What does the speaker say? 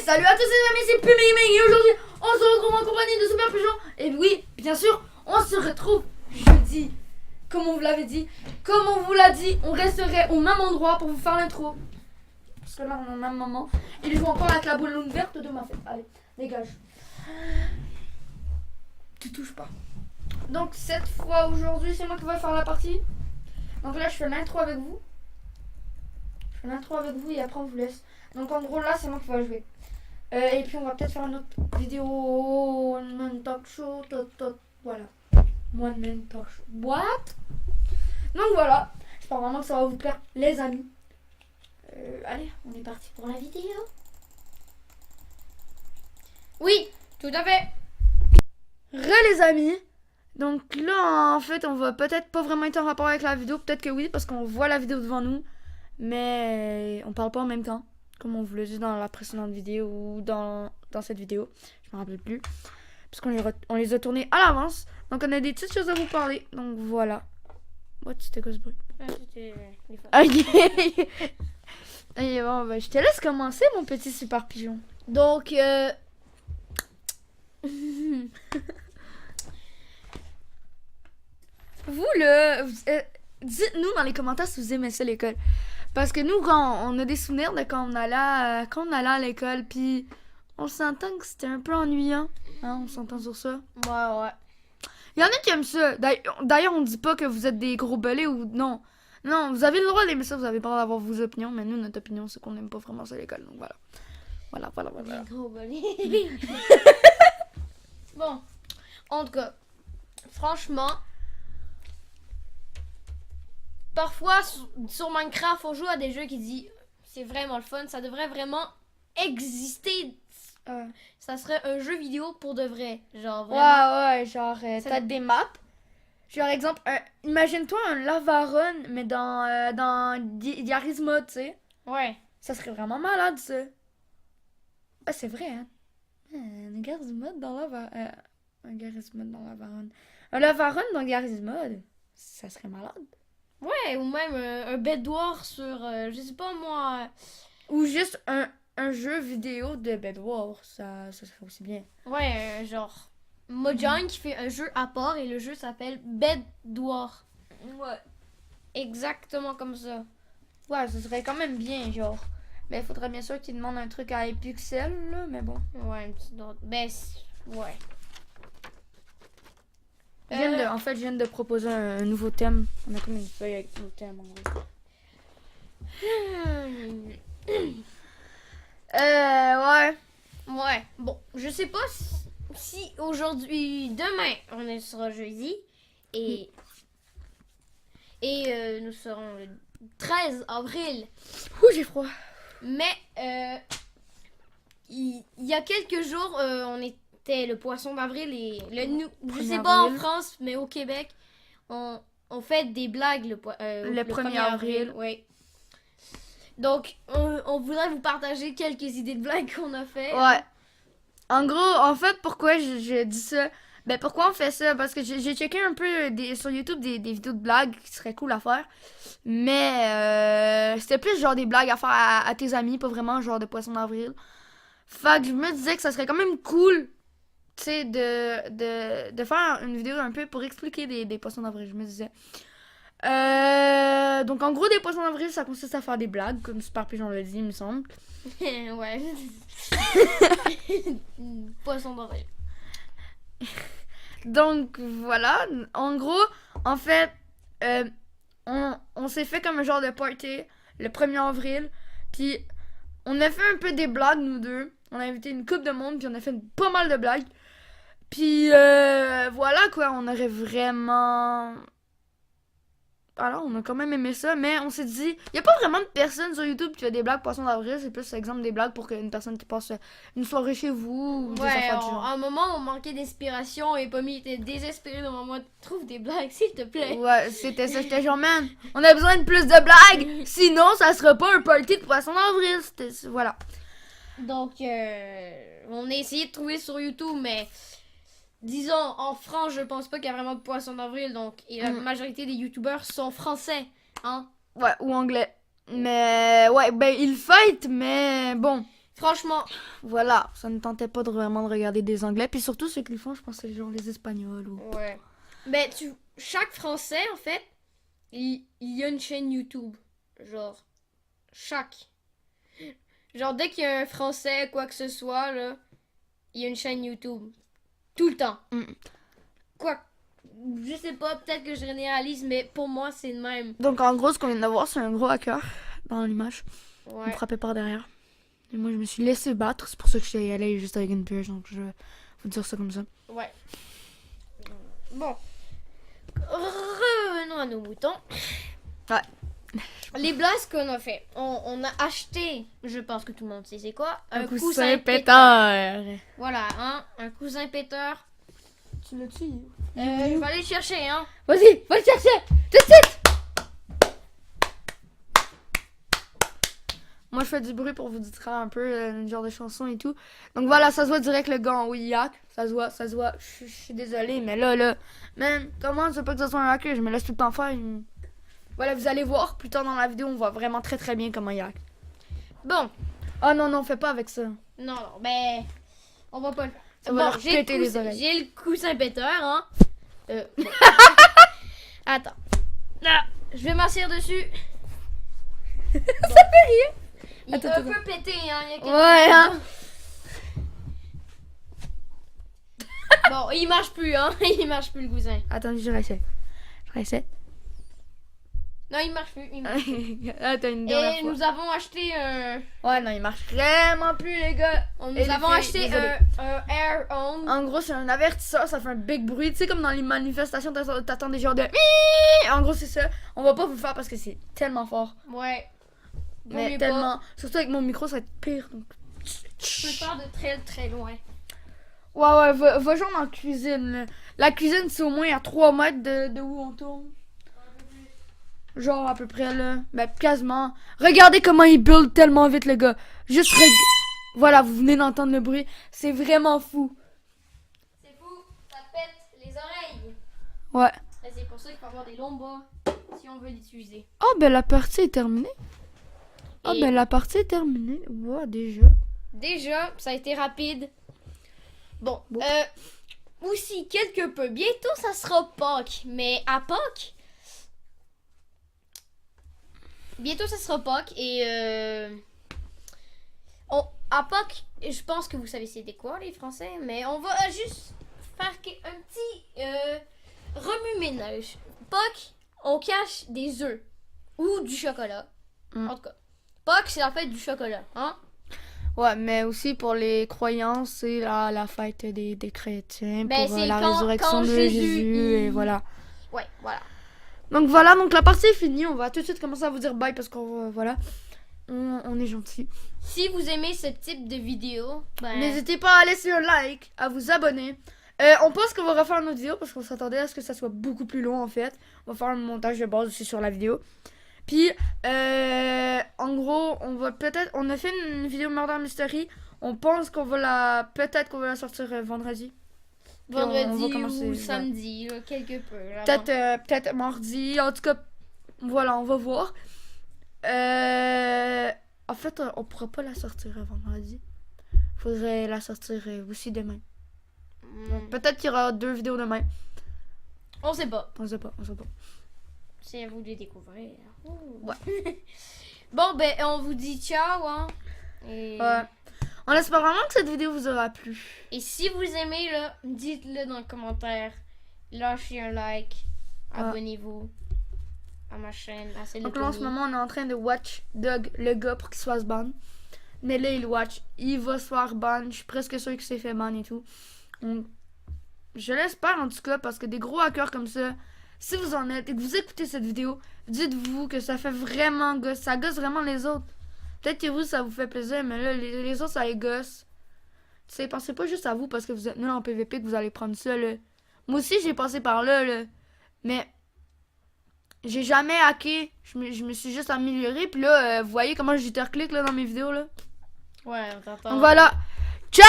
salut à tous les amis, c'est Puming et aujourd'hui on se retrouve en compagnie de Super Pigeon. Et oui, bien sûr, on se retrouve jeudi. Comme on vous l'avait dit, comme on vous l'a dit, on resterait au même endroit pour vous faire l'intro. Parce que là on est au même moment. Il joue encore avec la boule verte de ma fête. Allez, dégage. Tu touches pas. Donc cette fois aujourd'hui, c'est moi qui vais faire la partie. Donc là je fais l'intro avec vous. Et après on vous laisse. Donc en gros là c'est moi qui vais jouer. Et puis on va peut-être faire une autre vidéo One Man Talk Show. Voilà. One Man Talk Show. What? Donc voilà. J'espère vraiment que ça va vous plaire les amis. Allez, on est parti pour la vidéo. Oui, tout à fait. Les amis. Donc là en fait on va peut-être pas vraiment être en rapport avec la vidéo. Peut-être que oui parce qu'on voit la vidéo devant nous. Mais on parle pas en même temps. Comme on vous l'a dit dans la précédente vidéo ou dans cette vidéo. Je me rappelle plus. Parce qu'on les a tournés à l'avance. Donc on a des petites choses à vous parler. Donc voilà. What? C'était quoi ce bruit? C'était les femmes. Ok. Et bon, bah, je te laisse commencer mon petit super pigeon. Donc, dites-nous dans les commentaires si vous aimez ça l'école. Parce que nous, quand on a des souvenirs de quand on allait à l'école, puis on s'entend que c'était un peu ennuyant. Hein, on s'entend sur ça. ouais. Il y en a qui aiment ça. D'ailleurs, on dit pas que vous êtes des gros belets ou non. Non, vous avez le droit d'aimer ça, vous avez le droit d'avoir vos opinions, mais nous, notre opinion, c'est qu'on n'aime pas vraiment ça à l'école. Donc voilà. Voilà. Gros bolé. Bon, en tout cas, franchement, parfois sur Minecraft, on joue à des jeux qui disent c'est vraiment le fun, ça devrait vraiment exister. Ça serait un jeu vidéo pour de vrai. Genre vraiment. Ouais, genre, t'as des maps. Genre, exemple, imagine-toi un lava run, mais dans Garry's Mod, tu sais. Ouais. Ça serait vraiment malade, ça. Ah, c'est vrai, hein. Un Garry's Mod dans lava... un Garry's Mod dans lava run. Un lava run dans Garry's Mod, ça serait malade. Ouais, ou même un Bedwars sur, je sais pas moi. Ou juste un jeu vidéo de Bed Wars, ça serait aussi bien. Ouais, genre Mojang qui fait un jeu à part et le jeu s'appelle Bedwars. Ouais. Exactement comme ça. Ouais, ça serait quand même bien, genre. Mais il faudrait bien sûr qu'il demande un truc à Epixel, là, mais bon. Ouais, un petit autre. Ben, ouais. Je viens de proposer un nouveau thème. On a comme une feuille avec nos thèmes, en gros. Ouais. Ouais. Bon, je sais pas si aujourd'hui, demain, on est sur jeudi et nous serons le 13 avril. Ouh, j'ai froid. Mais il y a quelques jours, on était le poisson d'avril et je sais pas en France, mais au Québec, on fait des blagues le 1er avril. Oui. Donc, on voudrait vous partager quelques idées de blagues qu'on a fait. Ouais. En gros, en fait, pourquoi je dis ça? Ben, pourquoi on fait ça? Parce que j'ai checké un peu sur YouTube des vidéos de blagues qui seraient cool à faire. Mais c'était plus genre des blagues à faire à tes amis, pas vraiment genre de poisson d'avril. Fait que je me disais que ça serait quand même cool, tu sais, de faire une vidéo un peu pour expliquer des poissons d'avril, je me disais. Donc en gros, des poissons d'avril, ça consiste à faire des blagues, comme Super Pigeon l'a dit, il me semble. Ouais. Poisson d'avril. Donc voilà, en gros, en fait, on s'est fait comme un genre de party le 1er avril, puis on a fait un peu des blagues, nous deux. On a invité une couple de monde, puis on a fait pas mal de blagues. Puis voilà quoi, on aurait vraiment... Alors, on a quand même aimé ça, mais on s'est dit, il n'y a pas vraiment de personne sur YouTube qui fait des blagues poisson d'avril, c'est plus exemple des blagues pour qu'une personne qui passe une soirée chez vous ou des Ouais, affaires du genre. à un moment, on manquait d'inspiration et Pommy était désespéré dans moi. Trouve des blagues, s'il te plaît. Ouais, c'était ça, j'étais genre, man, on a besoin de plus de blagues, sinon ça sera pas un party de poisson d'avril, voilà. Donc, on a essayé de trouver sur YouTube, mais disons, en France, je pense pas qu'il y a vraiment de poisson d'avril, donc et la majorité des youtubeurs sont français, hein. Ouais, ou anglais. Mais, ouais, ben, ils fight, mais bon. Franchement, Voilà, ça ne tentait pas de vraiment de regarder des Anglais. Puis surtout, ceux qui le font, je pense que c'est genre les Espagnols ou... ouais. Ben, chaque Français, en fait, il y a une chaîne YouTube. Genre, chaque. Genre, dès qu'il y a un Français, quoi que ce soit, là, il y a une chaîne YouTube. Tout le temps. Mm. Quoi. Je sais pas, peut-être que je généralise, mais pour moi, c'est le même. Donc en gros, ce qu'on vient de voir, c'est un gros hacker dans l'image. Il me Ouais. frappait par derrière. Et moi, je me suis laissé battre. C'est pour ça que je suis allé juste avec une pioche. Donc je vais vous dire ça comme ça. Ouais. Bon. Revenons à nos moutons. Ouais. Les blagues qu'on a fait. On a acheté, je pense que tout le monde sait c'est quoi, Un cousin coussin péteur. péteur. Voilà, hein, un cousin péteur. Tu l'as tué? Je vais aller le chercher, hein. Vas-y, va le chercher. Tout de suite. Moi, je fais du bruit pour vous distraire un peu, une genre de chanson et tout. Donc voilà, ça se voit direct le gars en Willac. Ça se voit, ça se voit. Je suis désolée, mais là, man, comment tu veux pas que ça soit un hacker? Je me laisse tout le temps faire. Voilà, vous allez voir plus tard dans la vidéo, on voit vraiment très très bien comment il hack. Bon, Oh non, fais pas avec ça. non, ben, on va pas le faire. Ça va leur J'ai le péter les coussin- oreilles. j'ai le coussin péteur, hein. Bon. Attends. Là, je vais m'asseoir dessus. Ça fait rire. Il est Attends, un peu pété, hein. Il y a quelques Ouais, hein. Bon, il marche plus, hein. Il marche plus le cousin. Attends, je réessaie. Non, il marche plus. Il marche plus. Attends, une dernière Et fois. nous avons acheté un. Ouais, non, il marche vraiment plus, les gars. Nous Et les avons filles, acheté désolé. un Air On. En gros, c'est un avertisseur, ça fait un big bruit. Tu sais, comme dans les manifestations, t'attends des genres de... Hiiii. En gros, c'est ça. On va pas vous le faire parce que c'est tellement fort. Ouais. Vaut Mais mieux tellement... Surtout avec mon micro, ça va être pire. Donc... Je peux faire de très très loin. Ouais, va genre dans la cuisine. Là. La cuisine, c'est au moins à 3 mètres de où on tourne. Genre à peu près, là. Ben, quasiment. Regardez comment il build tellement vite, le gars. Juste Voilà, vous venez d'entendre le bruit. C'est vraiment fou. C'est fou, ça pète les oreilles. Ouais. Et c'est pour ça qu'il faut avoir des longs bas si on veut l'utiliser. Oh, ben la partie est terminée. Oh, Et- ben la partie est terminée. Ouais, déjà. Déjà, ça a été rapide. Bon, Bon. aussi quelque peu. Bientôt, ça sera Pâques. Mais à Pâques, bientôt, ça sera Pâques. Et à Pâques, je pense que vous savez c'était quoi les Français. Mais on va juste faire un petit remue-ménage. Pâques, on cache des œufs ou du chocolat. Mm. En tout cas, Pâques, c'est la fête du chocolat. Hein? Ouais, mais aussi pour les croyances, c'est la fête des chrétiens. Ben, pour c'est la quand résurrection de Jésus, Jésus. Et il- voilà. Ouais, voilà. Donc voilà, donc la partie est finie. On va tout de suite commencer à vous dire bye parce qu'on voilà. On est gentil. Si vous aimez ce type de vidéo, ben, N'hésitez pas à laisser un like, à vous abonner. On pense qu'on va refaire une autre vidéo parce qu'on s'attendait à ce que ça soit beaucoup plus long en fait. On va faire un montage de base aussi sur la vidéo. Puis, en gros, on a fait une vidéo Murder Mystery. On pense qu'on va peut-être qu'on va la sortir vendredi. Puis on va vendredi commencer, ou ouais. samedi, là, quelque peu. là, Peut-être mardi. En tout cas, voilà, on va voir. En fait, on pourra pas la sortir vendredi. Faudrait la sortir aussi demain. non. Peut-être qu'il y aura 2 vidéos demain. On sait pas. On sait pas. C'est à vous de découvrir. Ouais. Bon, ben, on vous dit ciao, hein. Et, Ouais. On espère vraiment que cette vidéo vous aura plu. et si vous aimez, là, dites-le dans le commentaire. Lâchez un like. Ouais. Abonnez-vous à ma chaîne, à celle de Donc là, en ce Tony. moment, on est en train de watch Doug, le gars, pour qu'il se fasse ban. Mais là, il watch. Il va se faire ban. Je suis presque sûre qu'il s'est fait ban et tout. Donc, je l'espère en tout cas, parce que des gros hackers comme ça, si vous en êtes et que vous écoutez cette vidéo, dites-vous que ça fait vraiment gosse. Ça gosse vraiment les autres. Peut-être que vous, ça vous fait plaisir, mais là, les autres, ça les gosse. Tu sais, pensez pas juste à vous parce que vous êtes nul en PVP que vous allez prendre ça, là. Moi aussi, j'ai passé par là, là. Mais j'ai jamais hacké. Je me suis juste amélioré. Puis là, vous voyez comment je clique là dans mes vidéos, là. Ouais, on t'entend. Donc voilà. Ciao!